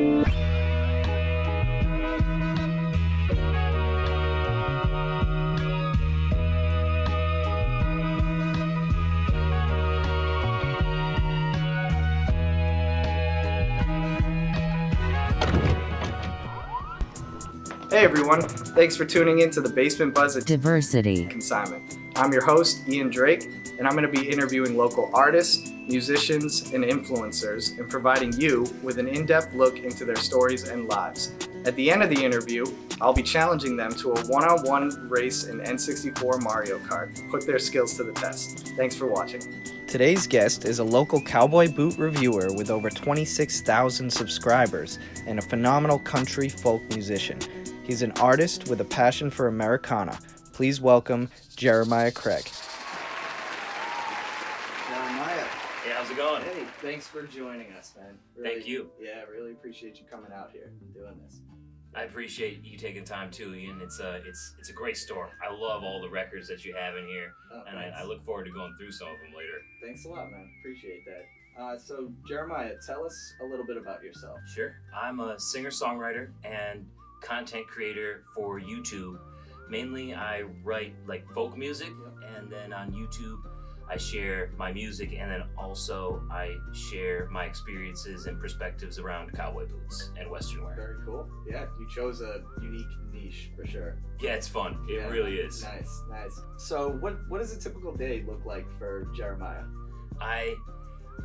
Hey everyone, thanks for tuning in to the Basement Buzz at Diversity Consignment. I'm your host, Ian Drake, and I'm going to be interviewing local artists, musicians, and influencers and providing you with an in-depth look into their stories and lives. At the end of the interview, I'll be challenging them to a one-on-one race in N64 Mario Kart. Put their skills to the test. Thanks for watching. Today's guest is a local cowboy boot reviewer with over 26,000 subscribers and a phenomenal country folk musician. He's an artist with a passion for Americana. Please welcome Jeremiah Craig. Jeremiah. Hey, how's it going? Hey, thanks for joining us, man. Thank you. Yeah, really appreciate you coming out here and doing this. I appreciate you taking time too, Ian. It's a great store. I love all the records that you have in here, and I look forward to going through some of them later. Thanks a lot, man. Appreciate that. So, Jeremiah, tell us a little bit about yourself. Sure. I'm a singer-songwriter and content creator for YouTube. Mainly I write like folk music, and then on YouTube I share my music, and then also I share my experiences and perspectives around cowboy boots and western wear. Very cool. Yeah, you chose a unique niche for sure. Yeah, it's fun. It really is. Nice. So what does a typical day look like for Jeremiah? I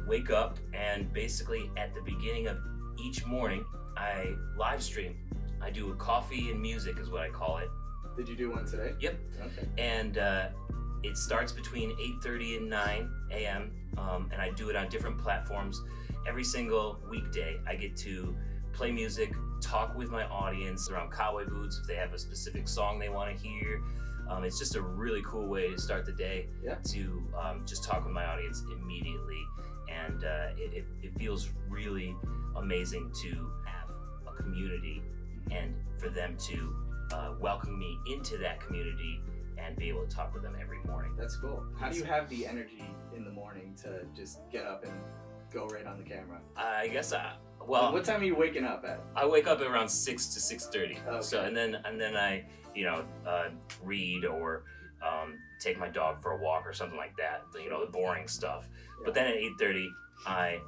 wake up, and basically at the beginning of each morning I live stream. I do a coffee and music is what I call it. Did you do one today? Yep. Okay. And it starts between 8:30 and 9 a.m. And I do it on different platforms. Every single weekday I get to play music, talk with my audience around cowboy boots if they have a specific song they want to hear. It's just a really cool way to start the day to just talk with my audience immediately. And it feels really amazing to have a community and for them to welcome me into that community and be able to talk with them every morning. That's cool. How do you have the energy in the morning to just get up and go right on the camera? I guess what time are you waking up at? I wake up at around 6 to 6:30. Okay. So and then I read or take my dog for a walk or something like that. The boring stuff. Yeah. But then at 8:30 I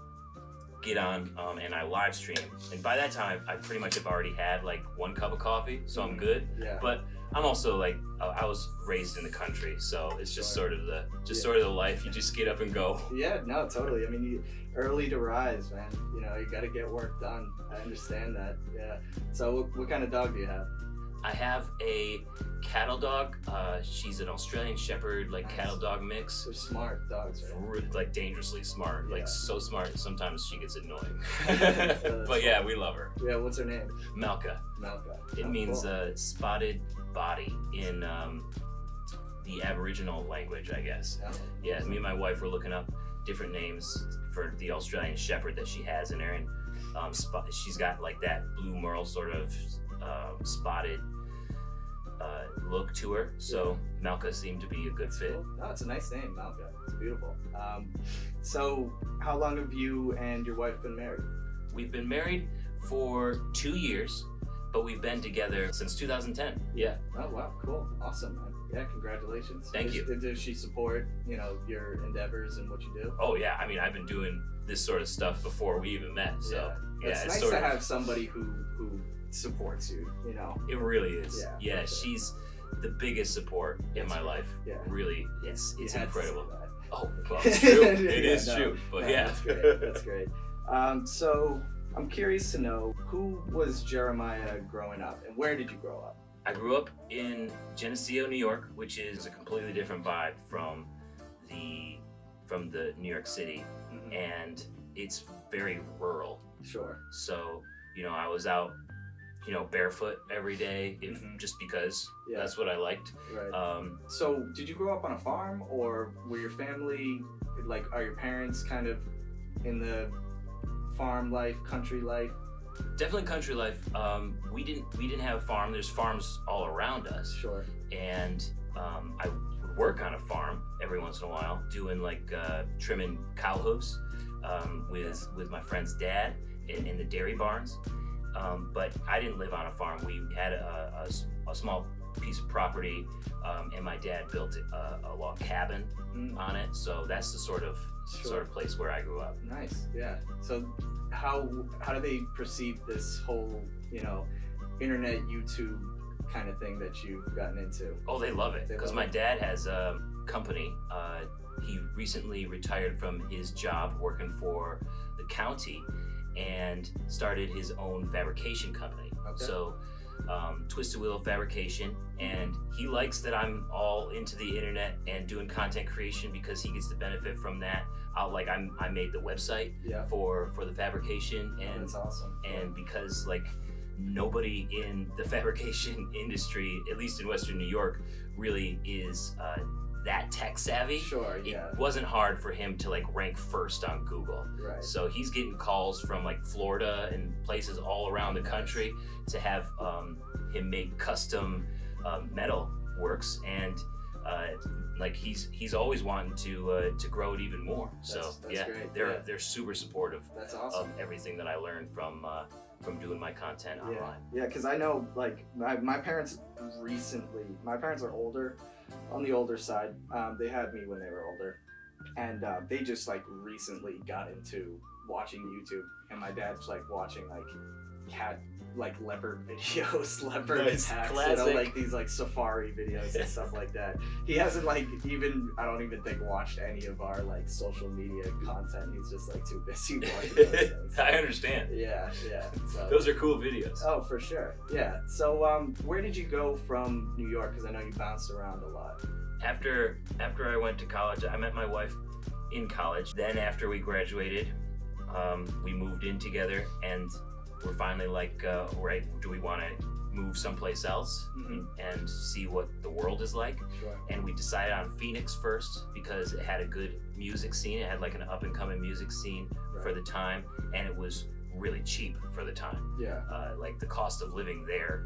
get on and I live stream, and by that time I pretty much have already had like one cup of coffee, so I'm good. Yeah. But I'm also like I was raised in the country, so it's just sort of the life. You just get up and go. Yeah, no, totally. I mean, early to rise, man. You got to get work done. I understand that. Yeah. So what kind of dog do you have? I have a cattle dog. She's an Australian Shepherd, like cattle dog mix. They're smart dogs, right? Like dangerously smart, like so smart. Sometimes she gets annoying. But yeah, we love her. Yeah, what's her name? Malka. It means spotted body in the Aboriginal language, I guess. Oh. Yeah, me and my wife were looking up different names for the Australian Shepherd that she has in her, and she's got like that blue merle sort of spotted look to her, so Malka seemed to be a good fit. Cool. No, it's a nice name, Malka. It's beautiful. So how long have you and your wife been married? We've been married for 2 years, but we've been together since 2010. Yeah. Oh wow, cool, awesome, man. Yeah, congratulations. Thank you. Does she support your endeavors and what you do? Oh yeah, I mean I've been doing this sort of stuff before we even met, so yeah, it's nice to have somebody who supports you. It really is. Yeah, she's the biggest support in my life. Yeah. Really, it's incredible. Oh, well, it's true. It is true. But that's great. So I'm curious to know, who was Jeremiah growing up, and where did you grow up? I grew up in Geneseo, New York, which is a completely different vibe from the New York City, and it's very rural. Sure. So I was out barefoot every day, just because that's what I liked. Right. So did you grow up on a farm, or were your family, are your parents kind of in the farm life, country life? Definitely country life. We didn't have a farm. There's farms all around us. Sure. And I would work on a farm every once in a while, doing trimming cow hooves with my friend's dad in the dairy barns. But I didn't live on a farm. We had a small piece of property, and my dad built a log cabin on it. So that's the sort of place where I grew up. Nice, yeah. So how do they perceive this whole, internet YouTube kind of thing that you've gotten into? Oh, they love it, because my dad has a company. He recently retired from his job working for the county and started his own fabrication company. Okay. So Twisted Wheel Fabrication, and he likes that I'm all into the internet and doing content creation because he gets the benefit from that. I made the website for the fabrication, and that's awesome. And because nobody in the fabrication industry, at least in Western New York, really is that tech savvy. Sure, yeah. It wasn't hard for him to rank first on Google. Right. So he's getting calls from Florida and places all around the country to have him make custom metal works, and he's always wanting to grow it even more. That's great. They're super supportive. That's awesome. Of everything that I learned from doing my content online. Yeah, because I know my parents are older, on the older side. They had me when they were older, and they just recently got into watching YouTube, and my dad's watching cat leopard videos, leopard attacks, classic. These safari videos and stuff like that. He hasn't I don't even think watched any of our social media content. He's just too busy watching those things. I understand. Yeah. So, those are cool videos. Oh, for sure. Yeah. So where did you go from New York? Because I know you bounced around a lot. After I went to college, I met my wife in college. Then after we graduated, we moved in together, and we're finally right, do we want to move someplace else and see what the world is like? Sure. And we decided on Phoenix first because it had a good music scene. It had an up and coming music scene for the time, and it was really cheap for the time. Yeah. The cost of living there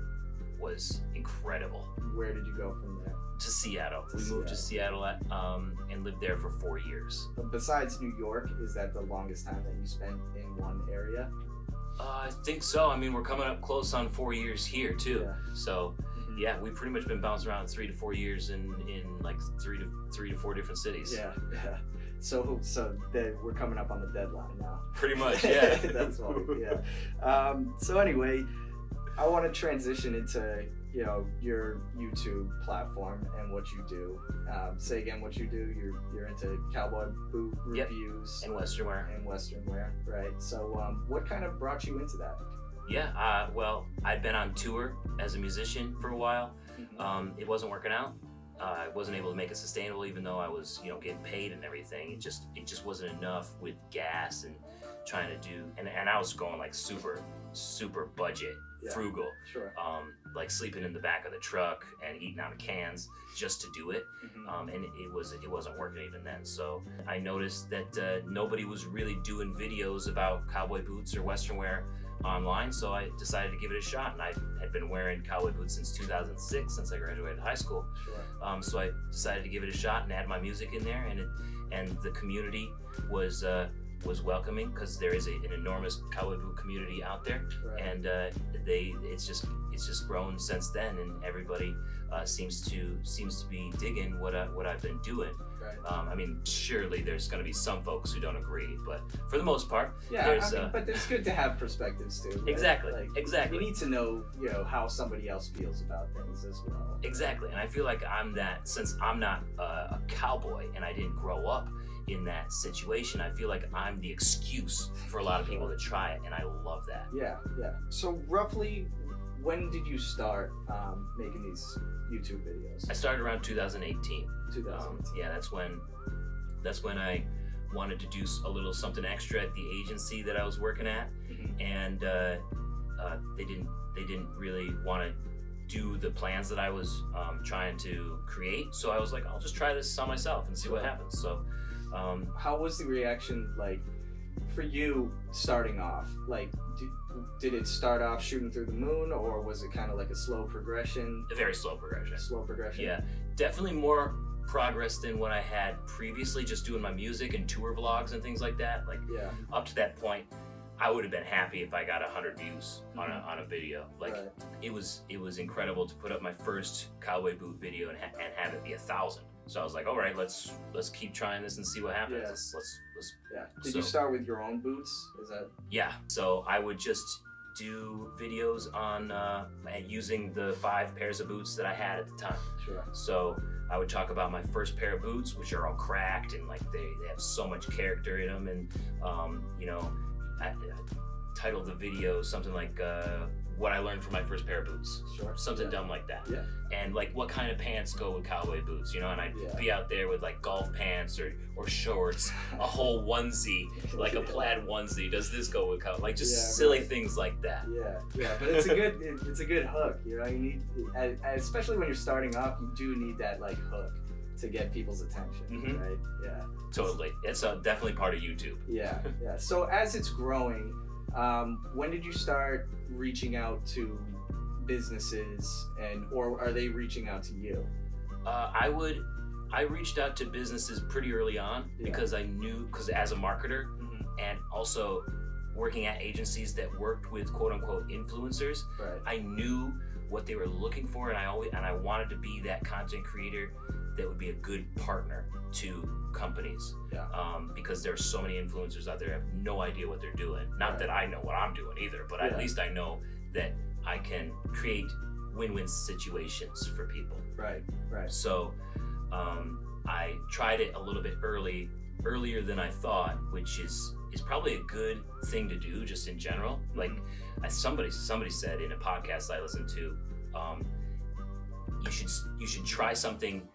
was incredible. Where did you go from there? To Seattle. We moved to Seattle and lived there for 4 years. But besides New York, is that the longest time that you spent in one area? I think so. I mean, we're coming up close on 4 years here too. Yeah. So, we've pretty much been bouncing around 3 to 4 years in three to four different cities. Yeah. So we're coming up on the deadline now. Pretty much, yeah. That's why. Yeah. So anyway, I want to transition into your YouTube platform and what you do. Say again what you do. You're into cowboy boot reviews and Western wear, right? So what kind of brought you into that? Yeah, well, I'd been on tour as a musician for a while. It wasn't working out. I wasn't able to make it sustainable, even though I was getting paid and everything. It just wasn't enough with gas and trying to do, and I was going super budget, frugal. Sure. Sleeping in the back of the truck and eating out of cans just to do it. And it wasn't working even then. So I noticed that nobody was really doing videos about cowboy boots or Western wear online. So I decided to give it a shot. And I had been wearing cowboy boots since 2006, since I graduated high school. Sure. So I decided to give it a shot and add my music in there. And the community was welcoming, because there is an enormous cowboy boot community out there, and it's just grown since then, and everybody seems to be digging what I've been doing. Right. I mean, surely there's going to be some folks who don't agree, but for the most part, but it's good to have perspectives too. Right? Exactly. You need to know, how somebody else feels about things as well. Exactly, and I feel like I'm that, since I'm not a cowboy and I didn't grow up in that situation. I feel like I'm the excuse for a lot of people to try it, and I love that. Yeah. So roughly, when did you start making these YouTube videos? I started around 2018. 2018. That's when I wanted to do a little something extra at the agency that I was working at, and they didn't really want to do the plans that I was trying to create. So I was like, I'll just try this on myself and see what happens. So. How was the reaction for you starting off? Did it start off shooting through the moon, or was it kind of a slow progression? A very slow progression. Slow progression? Yeah, definitely more progress than what I had previously, just doing my music and tour vlogs and things like that. Up to that point, I would have been happy if I got 100 views on a video. Like Right. it was incredible to put up my first cowboy boot video and have it be 1,000. So I was like, all right, let's keep trying this and see what happens. Yeah. Let's Yeah. Did you start with your own boots? Is that? Yeah. So I would just do videos on using the 5 pairs of boots that I had at the time. Sure. So I would talk about my first pair of boots, which are all cracked and like they have so much character in them, and you know, I titled the video something like what I learned from my first pair of boots. Sure. Something dumb like that. Yeah. And like what kind of pants go with cowboy boots, you know, and I'd Yeah. be out there with like golf pants or shorts, a whole onesie, like a plaid onesie. Does this go with cowboy? Like just silly things like that. Yeah, but it's a good hook. You know, you need, especially when you're starting off, you do need that like hook to get people's attention, right? Yeah. Totally. It's definitely part of YouTube. Yeah. So as it's growing, when did you start reaching out to businesses, or are they reaching out to you? I reached out to businesses pretty early on because I knew, because as a marketer and also working at agencies that worked with quote unquote influencers, Right. I knew what they were looking for, and I wanted to be that content creator that would be a good partner to companies. Yeah. Because there's so many influencers out there who have no idea what they're doing. Not Right. that I know what I'm doing either, but at least I know that I can create win-win situations for people. Right. So I tried it a little bit earlier than I thought, which is probably a good thing to do just in general. Like somebody said in a podcast I listened to, you should try something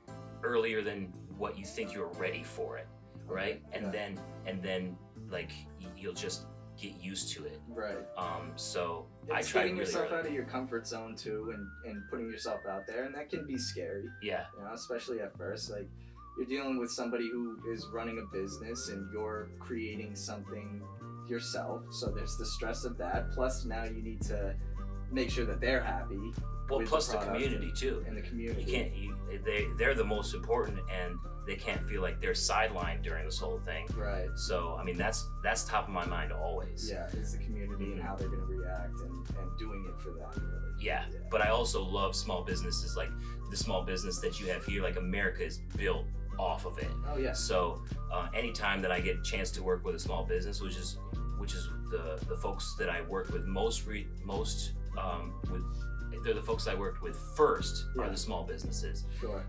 earlier than what you think you're ready for it, right? And then like you'll just get used to it. Right. So It's I tried getting really yourself early. out of your comfort zone too, and putting yourself out there, and that can be scary. Yeah. You know, especially at first. Like, you're dealing with somebody who is running a business, and you're creating something yourself. So there's the stress of that. Plus, now you need to make sure that they're happy. Well, with plus the product community too. And the community. You can't. They're the most important, and they can't feel like they're sidelined during this whole thing. Right. So I mean, that's top of my mind always. Yeah, it's the community and how they're going to react, and doing it for them. Really. Yeah, but I also love small businesses, like the small business that you have here. Like America is built off of it. Oh yeah. So anytime that I get a chance to work with a small business, which is the folks that I work with they're the folks I worked with first are the small businesses. Sure.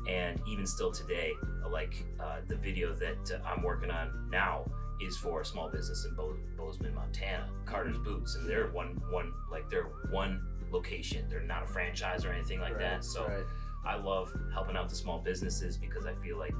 And even still today, like the video that I'm working on now is for a small business in Bozeman, Montana, Carter's Boots, and they're one location. They're not a franchise or anything like that. So I love helping out the small businesses because I feel like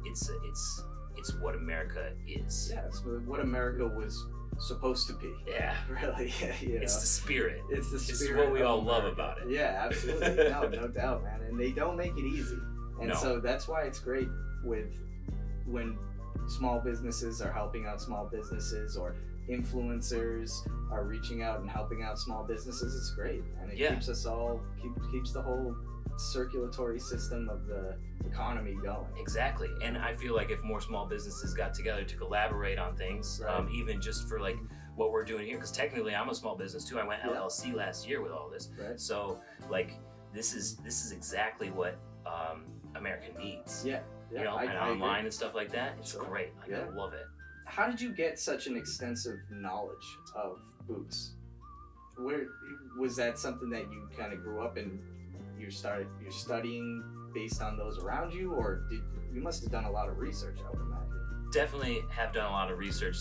it's what America is. Yeah, it's what America was supposed to be. Yeah. Really. You know? It's the spirit. It's the spirit. It's what we of all America. love about it. Yeah, absolutely. No doubt, man. And they don't make it easy. And so that's why it's great when small businesses are helping out small businesses, or influencers are reaching out and helping out small businesses. It's great, and it keeps us all keeps the whole circulatory system of the economy going. Exactly. And I feel like if more small businesses got together to collaborate on things, even just for like what we're doing here, because technically I'm a small business too. I went LLC last year with all this. Right. So like this is exactly what America needs. Yeah. You know, and I online agree. and stuff like that. It's great. I love it. How did you get such an extensive knowledge of boots? Where was that something that you kind of grew up and you're studying based on those around you, or you must have done a lot of research, I would imagine? Definitely have done a lot of research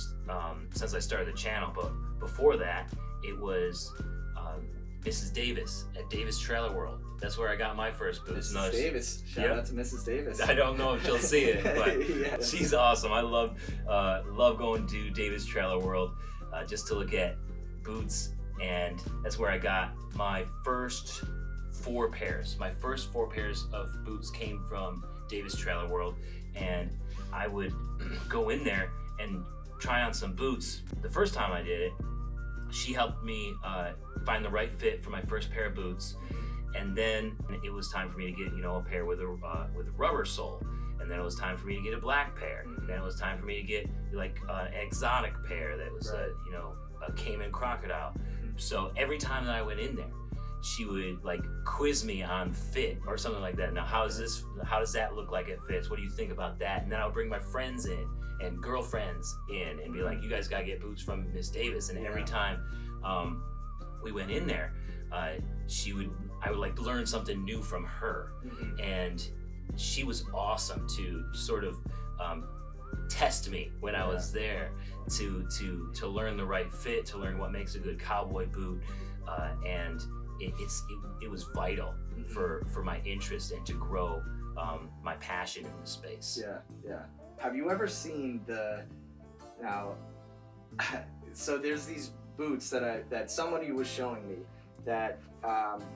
since I started the channel, but before that, it was Mrs. Davis at Davis Trailer World. That's where I got my first boots. Mrs. Davis. Shout out to Mrs. Davis. I don't know if she'll see it, but she's awesome. I love going to Davis Trailer World just to look at boots, and that's where I got my first 4 pairs. My first 4 pairs of boots came from Davis Trailer World, and I would go in there and try on some boots. The first time I did it, she helped me find the right fit for my first pair of boots, and then it was time for me to get a pair with a rubber sole. and then it was time for me to get a black pair. And then it was time for me to get like an exotic pair that was a Cayman crocodile. So every time that I went in there, she would like quiz me on fit or something like that. Now, how does that look like it fits? What do you think about that? And then I would bring my friends in and girlfriends in and be like, you guys gotta get boots from Miss Davis. And every time we went in there, I would like learn something new from her. And she was awesome to sort of test me when I was there to learn the right fit, to learn what makes a good cowboy boot, and it was vital for my interest and to grow my passion in the space. Yeah. Have you ever seen so there's these boots that somebody was showing me that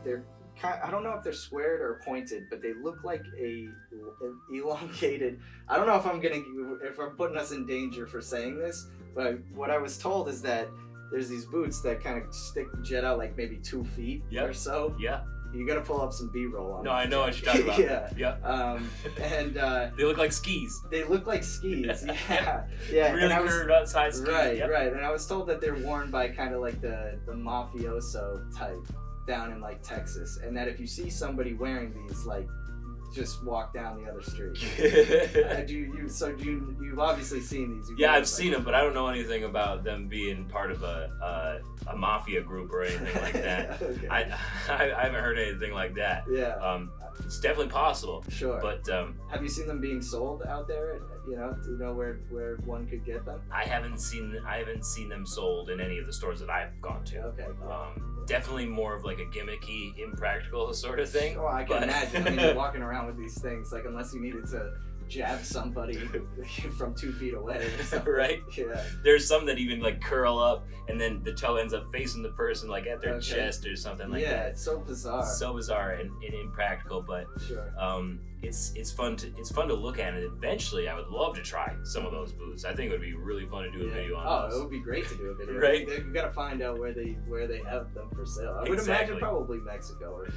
they're I don't know if they're squared or pointed, but they look like an elongated. I don't know if I'm putting us in danger for saying this, but what I was told is that there's these boots that kind of jet out like maybe 2 feet or so. Yeah. You gotta pull up some B-roll on. No, I know what you're talking about. Yeah. And they look like skis. They look like skis. Yeah. Really curved outside skis. Right. And I was told that they're worn by kind of like the mafioso type down in like Texas, and that if you see somebody wearing these, like, just walk down the other street. You've obviously seen these. I've seen them, but I don't know anything about them being part of a mafia group or anything like that. Okay. I haven't heard anything like that. Yeah. It's definitely possible. Sure. But have you seen them being sold out there? Do you know where one could get them? I haven't seen them sold in any of the stores that I've gone to. Okay. Definitely more of like a gimmicky, impractical sort of thing. Oh, I can imagine. I mean, you're walking around with these things, like, unless you needed to jab somebody from 2 feet away. Right? Yeah. There's some that even like curl up, and then the toe ends up facing the person like at their chest or something like that. Yeah, it's so bizarre. So bizarre and impractical, but sure. It's fun to look at, and eventually I would love to try some of those boots. I think it would be really fun to do a video on those. It would be great to do a video. Right? You've got to find out where they have them for sale. I would imagine probably Mexico or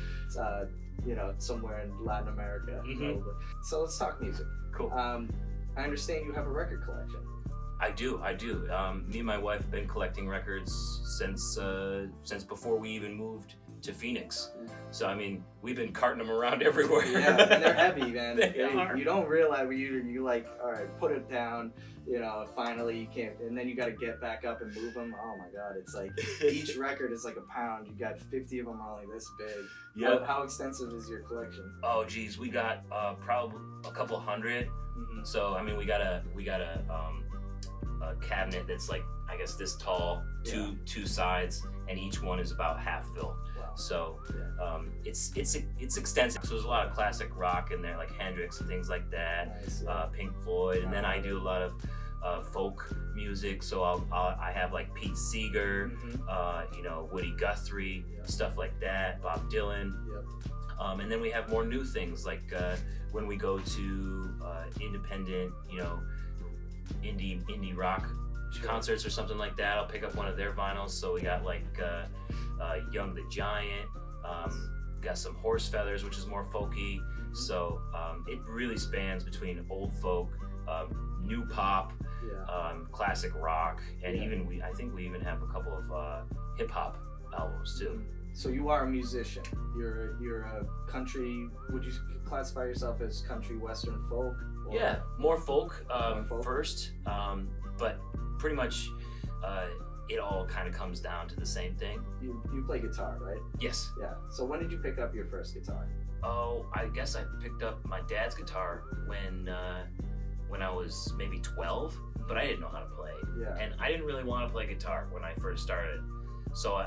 somewhere in Latin America. Probably. So let's talk music. Cool. I understand you have a record collection. I do. Me and my wife have been collecting records since before we even moved to Phoenix. So I mean, we've been carting them around everywhere. Yeah, and they're heavy, man. They are. You don't realize you like, all right, put it down. Finally you can't, and then you got to get back up and move them. Oh my God, it's like each record is like a pound. You got 50 of them only this big. Yeah. How extensive is your collection? Oh geez, we got probably a couple hundred. Mm-hmm. So I mean, we got a cabinet that's like, I guess this tall, two sides, and each one is about half filled. Wow. So it's extensive. So there's a lot of classic rock in there, like Hendrix and things like that. Nice, Pink Floyd, and then I do a lot of folk music. So I have like Pete Seeger, Woody Guthrie, stuff like that, Bob Dylan. Yep. And then we have more new things, like when we go to independent, indie rock concerts or something like that, I'll pick up one of their vinyls. So we got like Young the Giant, got some Horse Feathers, which is more folky. So it really spans between old folk, new pop, classic rock, and I think we even have a couple of hip hop albums too. So you are a musician. You're a country. Would you classify yourself as country western folk? Or? Yeah, more folk, first, but pretty much it all kind of comes down to the same thing. You play guitar, right? Yes. Yeah. So when did you pick up your first guitar? Oh, I guess I picked up my dad's guitar when I was maybe 12, but I didn't know how to play. Yeah. And I didn't really want to play guitar when I first started. So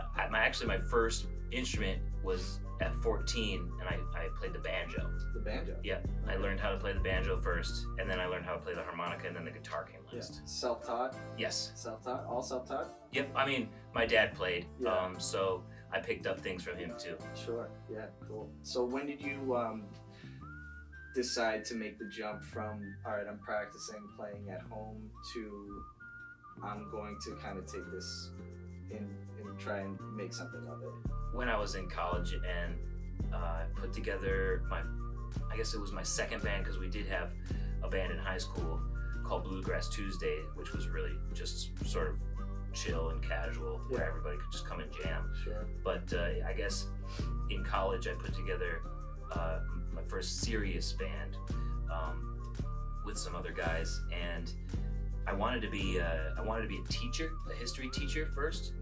my first instrument was at 14, and I played the banjo. The banjo? Yeah. Okay. I learned how to play the banjo first, and then I learned how to play the harmonica, and then the guitar came last. Yeah. Self-taught? Yes. Self-taught? All self-taught? Yep. I mean, my dad played, so I picked up things from him too. Sure. Yeah, cool. So when did you decide to make the jump from, all right, I'm practicing playing at home, to I'm going to kind of take this and try and make something of it? When I was in college and put together I guess it was my second band, because we did have a band in high school called Bluegrass Tuesday, which was really just sort of chill and casual, where everybody could just come and jam. Sure. But I guess in college I put together my first serious band with some other guys, and I wanted to be a teacher, a history teacher first.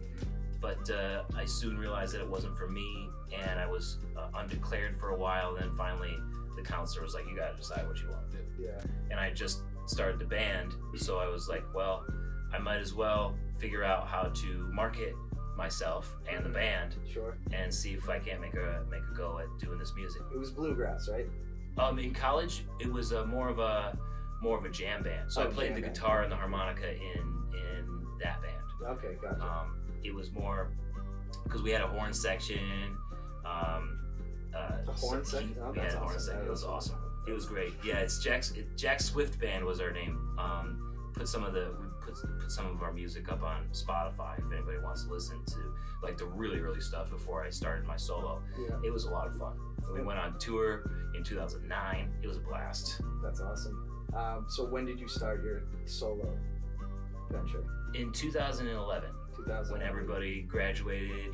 But I soon realized that it wasn't for me, and I was undeclared for a while. Then finally, the counselor was like, "You gotta decide what you want to do." Yeah. And I just started the band, so I was like, "Well, I might as well figure out how to market myself and the band, Sure. and see if I can't make a go at doing this music." It was bluegrass, right? In college, it was more of a jam band. So I played the guitar and the harmonica in that band. Okay, gotcha. It was more because we had a horn section. A horn section? Oh, we had a horn section. It was awesome. It was great. Yeah, it's Jack Swift Band was our name. We put some of our music up on Spotify if anybody wants to listen to like the really early stuff before I started my solo. Yeah. It was a lot of fun. We went on tour in 2009. It was a blast. That's awesome. So when did you start your solo venture? In 2011. When everybody graduated,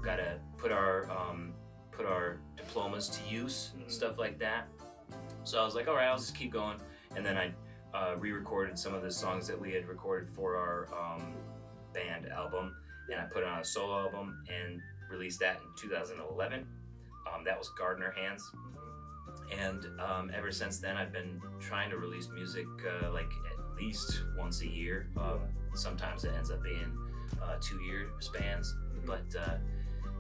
gotta put our diplomas to use, stuff like that. So I was like, all right, I'll just keep going. And then I re-recorded some of the songs that we had recorded for our band album, and I put it on a solo album and released that in 2011. That was Gardener Hands. And ever since then, I've been trying to release music like at least once a year. Sometimes it ends up being 2-year spans, but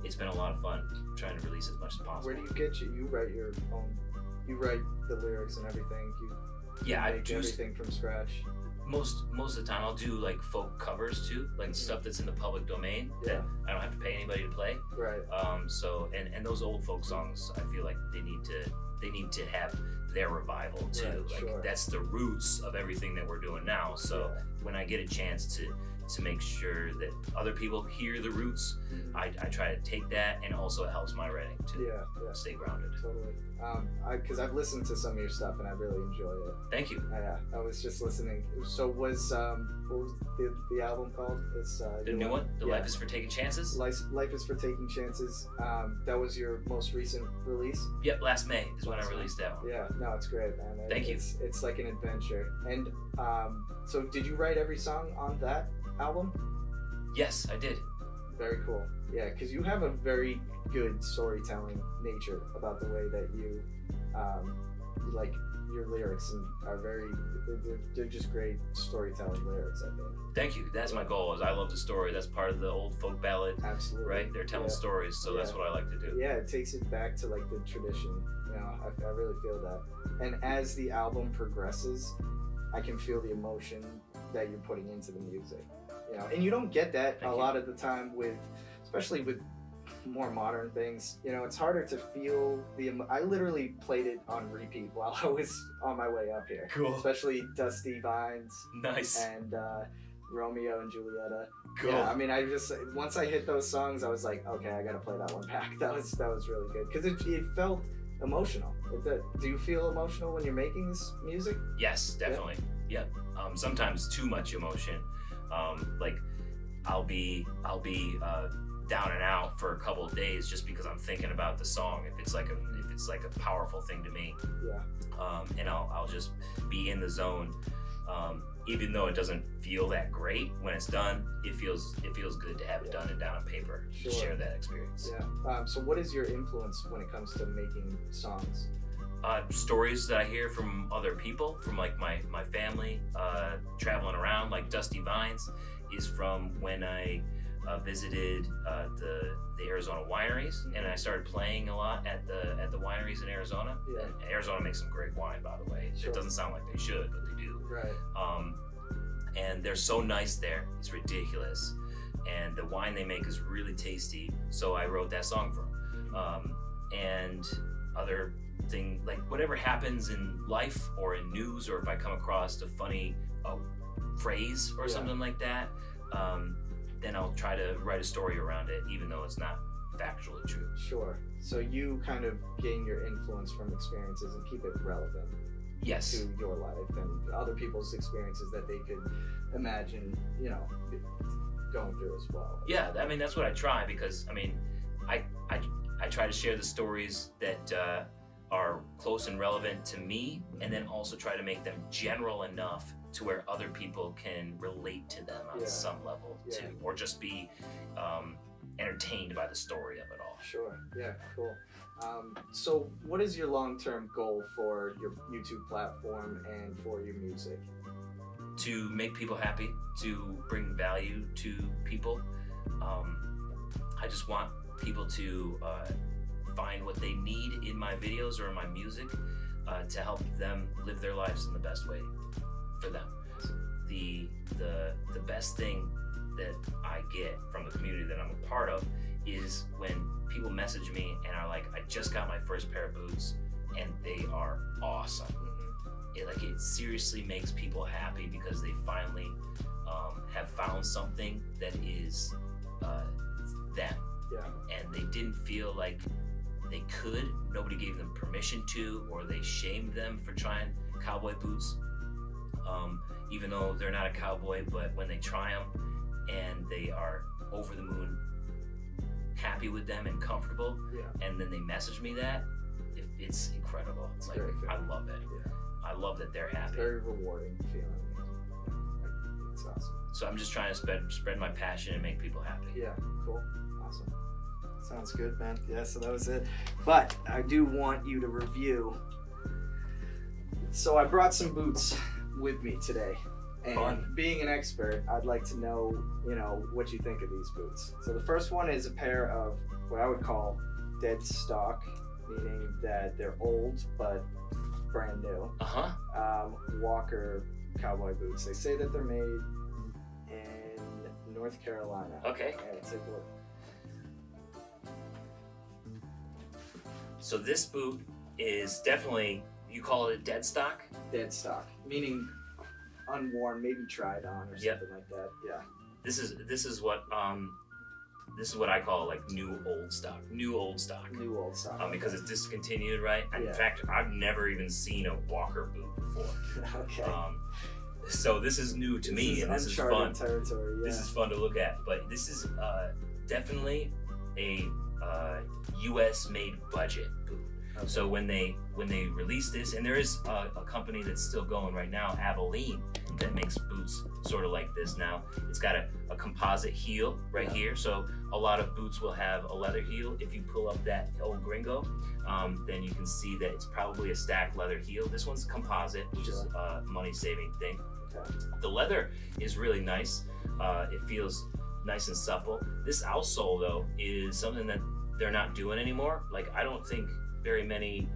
it's been a lot of fun trying to release as much as possible. Where do you get you write your own? You write the lyrics and everything. You I make do everything from scratch. Most of the time, I'll do like folk covers too, like stuff that's in the public domain that I don't have to pay anybody to play. Right. So and those old folk songs, I feel like they need to have their revival too. Right, like that's the roots of everything that we're doing now. So when I get a chance to make sure that other people hear the roots, I try to take that, and also it helps my writing to stay grounded. Totally. Because I've listened to some of your stuff and I really enjoy it. Thank you. Yeah, I was just listening. So what was the album called? It's the new one, Life is for Taking Chances. Life is for Taking Chances. That was your most recent release? Yep, last May is when I released that one. Yeah, no, it's great, man. Thank you. It's like an adventure. And so did you write every song on that album? Yes, I did. Very cool. Yeah, because you have a very good storytelling nature about the way that you like your lyrics, and they're just great storytelling lyrics, I think. Thank you. That's my goal. Is I love the story. That's part of the old folk ballad. Absolutely. Right? They're telling stories, so that's what I like to do. Yeah, it takes it back to like the tradition. I really feel that. And as the album progresses, I can feel the emotion that you're putting into the music. And you don't get that a lot of the time especially with more modern things. It's harder to feel I literally played it on repeat while I was on my way up here. Cool. Especially Dusty Vines. Nice. And Romeo and Julieta. Cool. Yeah, I mean, once I hit those songs, I was like, okay, I gotta play that one back. That was really good because it felt emotional. Do you feel emotional when you're making this music? Yes, definitely. Yeah. Sometimes too much emotion. Like I'll be down and out for a couple of days just because I'm thinking about the song. If it's like a powerful thing to me. Yeah. And I'll just be in the zone. Even though it doesn't feel that great when it's done, it feels good to have it done and down on paper to share that experience. Yeah. So what is your influence when it comes to making songs? Stories that I hear from other people, from like my family, traveling around. Like Dusty Vines is from when I visited the Arizona wineries, and I started playing a lot at the wineries in Arizona. Yeah. And Arizona makes some great wine, by the way. It doesn't sound like they should, but they do. Right. And they're so nice there. It's ridiculous. And the wine they make is really tasty. So I wrote that song for them. And other thing, like whatever happens in life or in news, or if I come across a funny phrase or something like that, then I'll try to write a story around it, even though it's not factually true. Sure. So you kind of gain your influence from experiences and keep it relevant. Yes. to your life and other people's experiences that they could imagine, going through as well. Yeah, I mean, that's what I try, because I mean, I try to share the stories that are close and relevant to me, and then also try to make them general enough to where other people can relate to them on some level too, or just be entertained by the story of it all. Sure. Yeah. Cool. So, what is your long-term goal for your YouTube platform and for your music? To make people happy, to bring value to people. I just want people to find what they need in my videos or in my music to help them live their lives in the best way for them. The best thing that I get from the community that I'm a part of is when people message me and are like, I just got my first pair of boots and they are awesome. It seriously makes people happy because they finally have found something that is them. Yeah. And they didn't feel like they could. Nobody gave them permission to, or they shamed them for trying cowboy boots. Even though they're not a cowboy, but when they try them and they are over the moon happy with them and comfortable, and then they message me that, it's incredible. It's like, I love it. Yeah. I love that they're happy. It's very rewarding feeling. It's awesome. So I'm just trying to spread my passion and make people happy. Yeah, cool. Awesome. Sounds good, man. Yeah, so that was it. But I do want you to review. So I brought some boots with me today. And Fun. Being an expert, I'd like to know, what you think of these boots. So the first one is a pair of what I would call dead stock, meaning that they're old but brand new. Walker cowboy boots. They say that they're made in North Carolina. Okay. Yeah, take a look. So this boot is definitely, you call it dead stock? Dead stock, meaning unworn, maybe tried on or something like that. Yeah. This is what I call like new old stock. New old stock. Because it's discontinued, right? And in fact, I've never even seen a Walker boot before. Okay. So this is new to me, and this is fun. Territory. Yeah. This is fun to look at, but this is definitely a U.S. made budget boot. Okay. So when they release this, and there is a company that's still going right now, Abilene, that makes boots sort of like this now. It's got a composite heel right here, so a lot of boots will have a leather heel. If you pull up that old gringo, then you can see that it's probably a stacked leather heel. This one's composite, which is a money-saving thing. Okay. The leather is really nice. It feels nice and supple. This outsole, though, is something that they're not doing anymore. Like, I don't think very many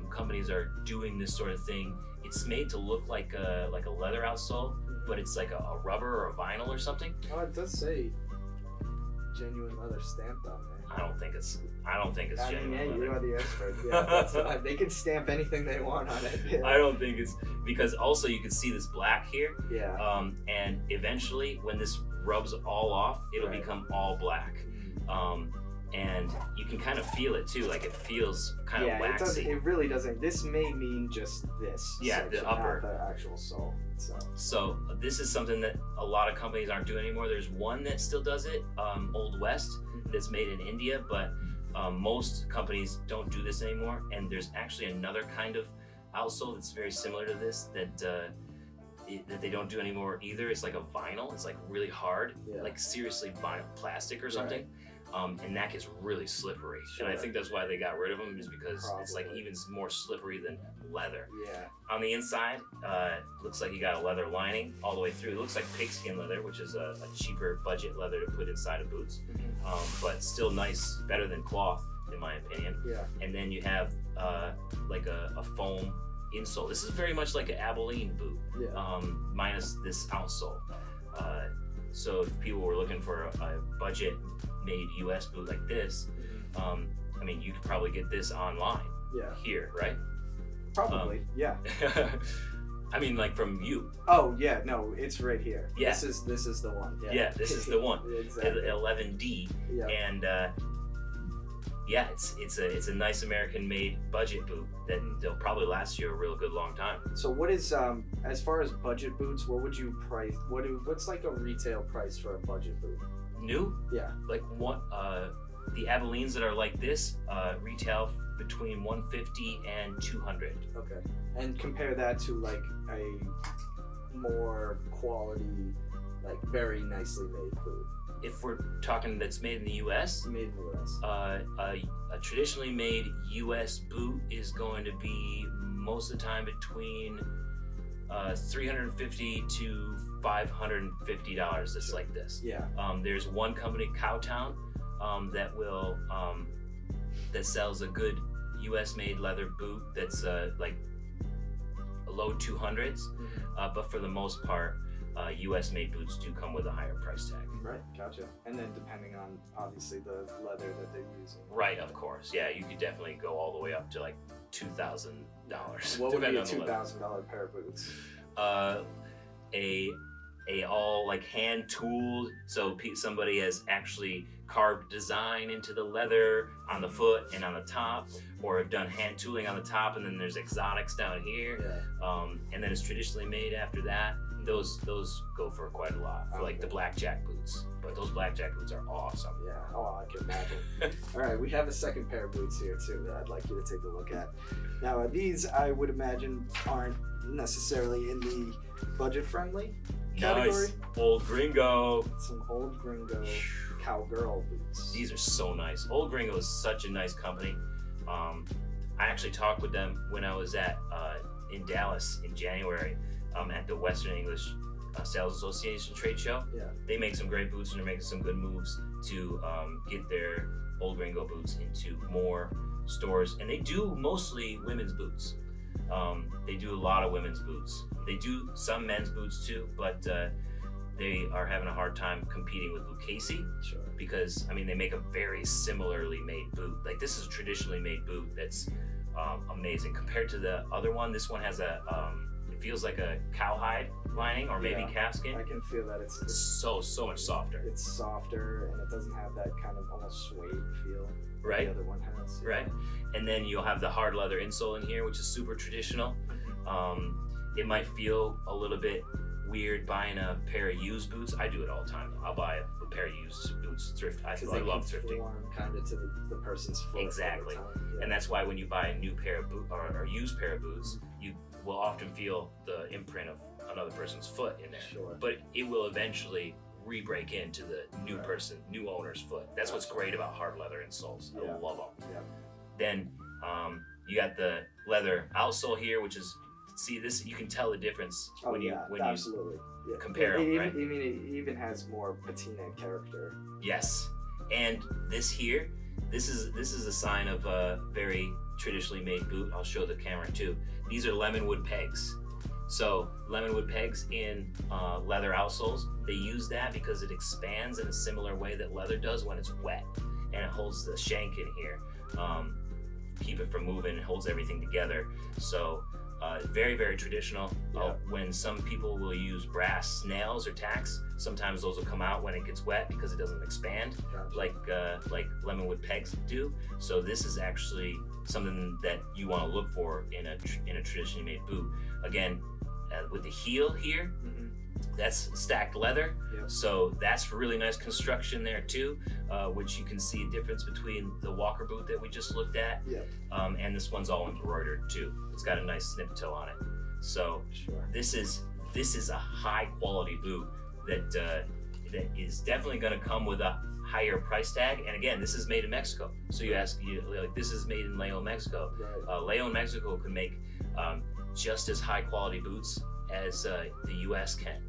companies are doing this sort of thing. It's made to look like a leather outsole, but it's like a rubber or a vinyl or something. Oh, it does say genuine leather stamped on there. I don't think it's genuine leather. You are the expert. Yeah, that's fine. They can stamp anything they want on it. Yeah. I don't think it's, because also you can see this black here. Yeah. And eventually, when this rubs all off, it'll become all black. And you can kind of feel it too, like it feels kind of waxy. It really doesn't. This may mean just this. Yeah, section, the upper. not the actual sole. So this is something that a lot of companies aren't doing anymore. There's one that still does it, Old West, that's made in India, but most companies don't do this anymore. And there's actually another kind of outsole that's very similar to this that they don't do anymore either. It's like a vinyl. It's like really hard, like seriously vinyl, plastic or something. Right. And that gets really slippery. Sure. And I think that's why they got rid of them, is because it's like even more slippery than leather. Yeah. On the inside, looks like you got a leather lining all the way through. It looks like pigskin leather, which is a cheaper budget leather to put inside of boots. But still nice, better than cloth, in my opinion. Yeah. And then you have like a foam insole. This is very much like an Abilene boot, minus this outsole. So if people were looking for a budget-made U.S. boot like this, I mean, you could probably get this online. Yeah. Here, right? Probably. Yeah. I mean, like from you. Oh yeah, no, it's right here. Yeah. This is the one. Yeah, this is the one. Exactly. 11D. Yeah. And yeah, it's a nice American-made budget boot that they'll probably last you a real good long time. So what is as far as budget boots? What would you price? What's like a retail price for a budget boot? New? Yeah. Like what? The Abilenes that are like this retail between 150 and 200. Okay. And compare that to like a more quality, like very nicely made boot. If we're talking that's made in the U.S., Made in the U.S. A traditionally made U.S. boot is going to be most of the time between $350 to $550. That's like this. Yeah. There's one company, Cowtown, that will that sells a good U.S. made leather boot that's like low 200s, but for the most part, U.S. made boots do come with a higher price tag. Right, gotcha. And then depending on obviously the leather that they're using. Right, of course. Yeah, you could definitely go all the way up to like $2,000. What would be a $2,000 pair of boots? A all like hand tooled, so somebody has actually carved design into the leather on the foot and on the top, or have done hand tooling on the top, and then there's exotics down here, and then it's traditionally made after that. Those go for quite a lot, for like the blackjack boots. But those blackjack boots are awesome. Yeah, oh, I can imagine. All right, we have a second pair of boots here too that I'd like you to take a look at. Now, these I would imagine aren't necessarily in the budget-friendly category. Nice. Old Gringo. Some Old Gringo cowgirl boots. These are so nice. Old Gringo is such a nice company. I actually talked with them when I was in Dallas in January. At the Western English Sales Association trade show. Yeah. They make some great boots and they're making some good moves to get their Old Gringo boots into more stores. And they do mostly women's boots. They do a lot of women's boots. They do some men's boots too, but they are having a hard time competing with Lucchese. Sure. Because, I mean, they make a very similarly made boot. Like, this is a traditionally made boot that's amazing. Compared to the other one, this one has a feels like a cowhide lining or maybe calfskin. I can feel that it's so much softer. It's softer and it doesn't have that kind of almost suede feel right. The other one has. Right. And then you'll have the hard leather insole in here, which is super traditional. It might feel a little bit weird buying a pair of used boots. I do it all the time. I'll buy a pair of used boots thrift. I love thrifting. Kind of to the person's foot. Exactly. And that's why when you buy a new pair of boot or used pair of boots, you will often feel the imprint of another person's foot in there. Sure. But it will eventually re-break into the new person, new owner's foot. That's what's great about hard leather insoles. I love them. Yeah. Then you got the leather outsole here, which is, see this, you can tell the difference when you absolutely. compare them, right? I mean, it even has more patina character. Yes. And this here, this is a sign of a very traditionally made boot. I'll show the camera too. These are lemonwood pegs. So lemonwood pegs in leather outsoles, they use that because it expands in a similar way that leather does when it's wet, and it holds the shank in here, keep it from moving, it holds everything together. So very, very traditional. When some people will use brass nails or tacks, sometimes those will come out when it gets wet because it doesn't expand like lemonwood pegs do. So this is actually something that you want to look for in a traditionally made boot. Again, with the heel here, that's stacked leather. So that's really nice construction there too, which you can see a difference between the Walker boot that we just looked at, and this one's all embroidered too. It's got a nice snip toe on it. So this is a high quality boot that is definitely going to come with a higher price tag. And again, this is made in Mexico. So you ask, like, this is made in Leon, Mexico. Leon, Mexico can make just as high quality boots as the U.S. can.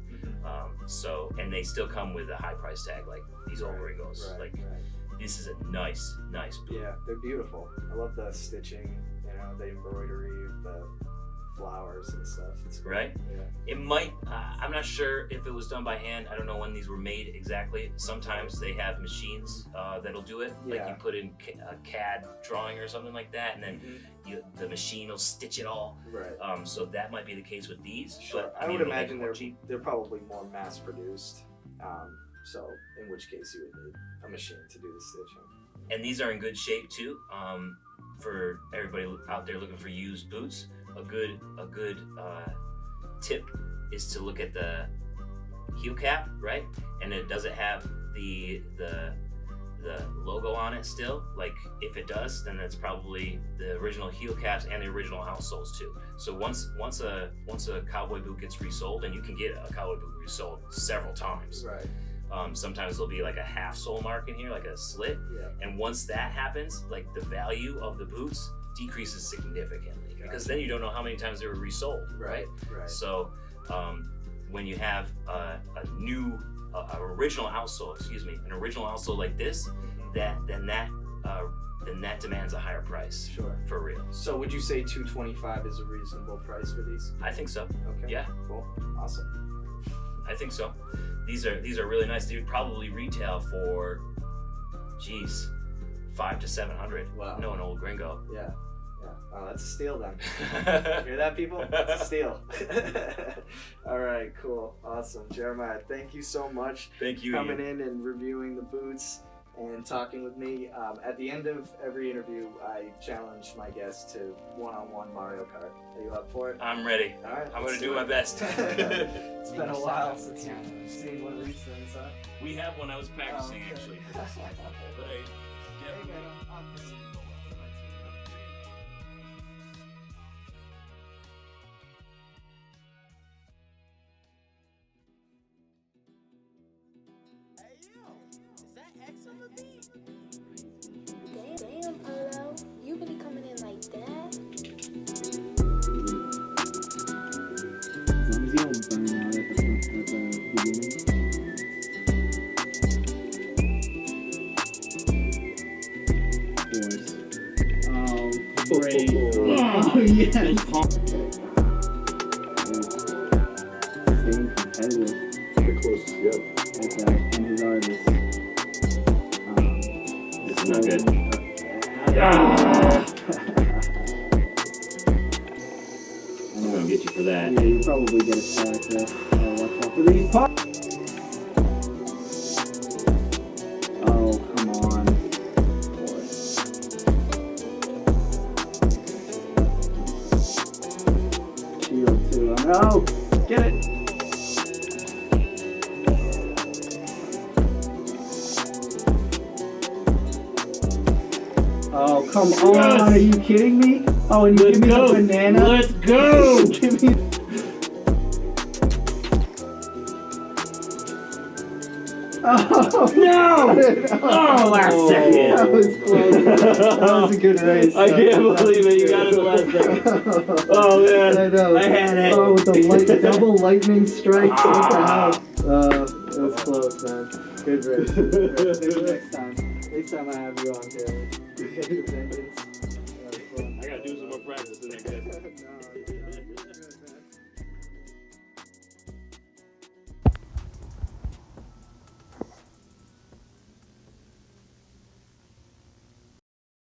So, and they still come with a high price tag, like these old Gringos. This is a nice boot. Yeah, they're beautiful. I love the stitching, the embroidery, the flowers and stuff. It's great. Right? Yeah. It might, I'm not sure if it was done by hand. I don't know when these were made exactly. Sometimes they have machines that'll do it. Like you put in a CAD drawing or something like that, and then the machine will stitch it all. Right. So that might be the case with these. Sure. But I would imagine they're probably more mass produced. So in which case you would need a machine to do the stitching. And these are in good shape too. For everybody out there looking for used boots, a good tip is to look at the heel cap, right? And does it have the logo on it still? Like, if it does, then that's probably the original heel caps and the original outsoles too. So once a cowboy boot gets resold, and you can get a cowboy boot resold several times. Right. Sometimes there'll be like a half sole mark in here, like a slit. Yeah. And once that happens, like the value of the boots decreases significantly, because then you don't know how many times they were resold, right? Right. So when you have a new original outsole, an original outsole like this, then that demands a higher price. Sure. For real. So would you say $225 is a reasonable price for these? I think so. Okay. Yeah. Cool. Awesome. I think so. These are really nice. They would probably retail for, geez, $500 to $700. Wow. No, an old gringo. Yeah. Oh, that's a steal then. Hear that, people? That's a steal. All right, cool, awesome, Jeremiah. Thank you so much. Thank you. Coming in and reviewing the boots and talking with me. At the end of every interview, I challenge my guests to one-on-one Mario Kart. Are you up for it? I'm ready. All right. I'm going to do my best. It's been a while since you've seen one of these things, huh? We have one. I was practicing actually. But I definitely... Damn, Polo, you really coming in like that? As long as you don't burn out at the beginning. Of course. Oh, great. Oh, yes. Staying competitive. The closest, yeah. Like that. And his artist. This is not good. I'm gonna get you for that. Yeah, you probably get a stack there. Watch out for these pops. Oh, come on. Shield too. Oh, get it. Oh, come on. Are you kidding me? Oh, and you give me the banana? Let's go! Give me... Oh, no! Oh, last second. That was close. That was a good race. I can't believe it. You got it the last second. Oh, man. I know. I had it. Oh, with the double lightning strike. What the hell? It was close, man. Good race. Maybe next time. Next time I have you on here. Get your vengeance.